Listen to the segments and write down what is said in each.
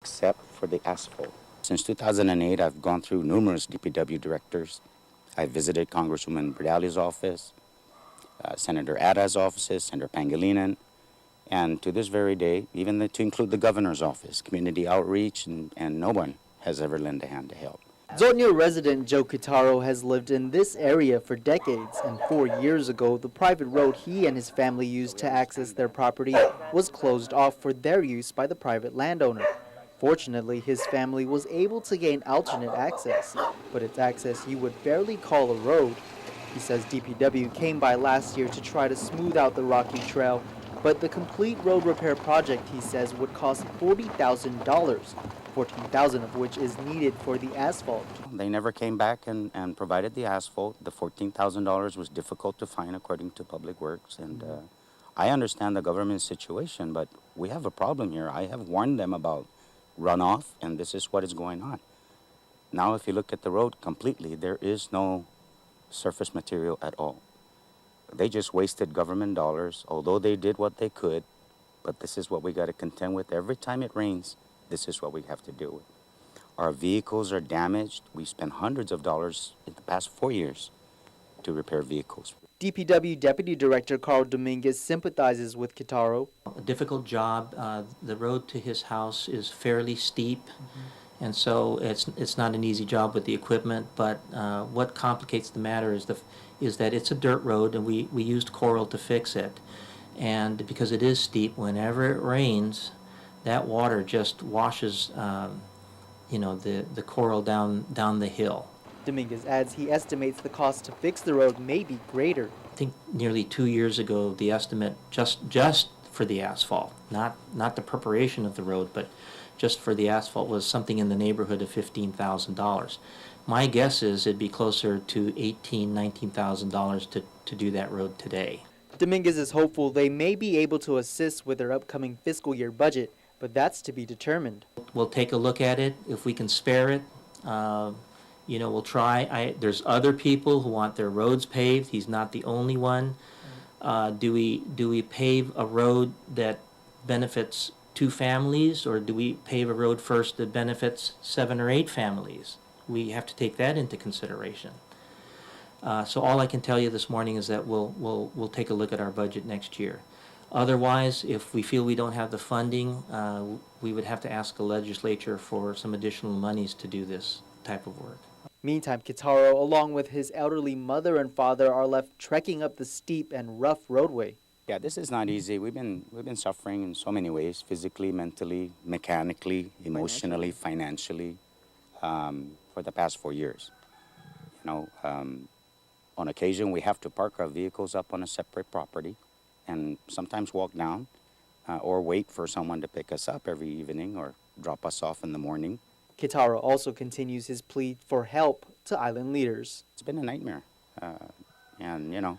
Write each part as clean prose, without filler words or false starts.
except for the asphalt. Since 2008, I've gone through numerous DPW directors. I visited Congresswoman Bradley's office, Senator Ada's offices, Senator Pangilinan, and to this very day, even to include the governor's office, community outreach, and no one has ever lent a hand to help. Zotnyo resident Joe Kitaro has lived in this area for decades, and 4 years ago, the private road he and his family used to access their property was closed off for their use by the private landowner. Fortunately, his family was able to gain alternate access, but it's access you would barely call a road. He says DPW came by last year to try to smooth out the rocky trail, but the complete road repair project, he says, would cost $40,000, $14,000 of which is needed for the asphalt. They never came back and provided the asphalt. The $14,000 was difficult to find according to Public Works, and I understand the government situation, but we have a problem here. I have warned them about runoff, and this is what is going on. Now, if you look at the road completely, there is no surface material at all. They just wasted government dollars, although they did what they could, but this is what we got to contend with. Every time it rains, this is what we have to deal with. Our vehicles are damaged. We spent hundreds of dollars in the past 4 years to repair vehicles. DPW Deputy Director Carl Dominguez sympathizes with Kitaro. A difficult job. The road to his house is fairly steep, and so it's not an easy job with the equipment. But what complicates the matter is that it's a dirt road, and we used coral to fix it. And because it is steep, whenever it rains, that water just washes, the coral down the hill. Dominguez adds he estimates the cost to fix the road may be greater. I think nearly 2 years ago, the estimate just for the asphalt, not the preparation of the road, but just for the asphalt, was something in the neighborhood of $15,000. My guess is it'd be closer to $18,000, $19,000 to do that road today. Dominguez is hopeful they may be able to assist with their upcoming fiscal year budget, but that's to be determined. We'll take a look at it. If we can spare it, we'll try. There's other people who want their roads paved. He's not the only one. Do we pave a road that benefits 2 families, or do we pave a road first that benefits 7 or 8 families? We have to take that into consideration. So all I can tell you this morning is that we'll take a look at our budget next year. Otherwise, if we feel we don't have the funding, we would have to ask the legislature for some additional monies to do this type of work. Meantime, Kitaro, along with his elderly mother and father, are left trekking up the steep and rough roadway. Yeah, this is not easy. We've been suffering in so many ways: physically, mentally, mechanically, emotionally, financially, for the past 4 years. On occasion, we have to park our vehicles up on a separate property, and sometimes walk down, or wait for someone to pick us up every evening or drop us off in the morning. Kitaro also continues his plea for help to island leaders. It's been a nightmare, and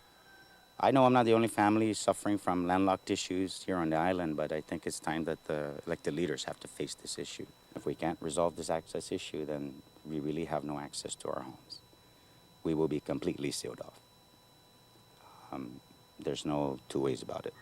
I know I'm not the only family suffering from landlocked issues here on the island, but I think it's time that the elected leaders have to face this issue. If we can't resolve this access issue, then we really have no access to our homes. We will be completely sealed off. There's no two ways about it.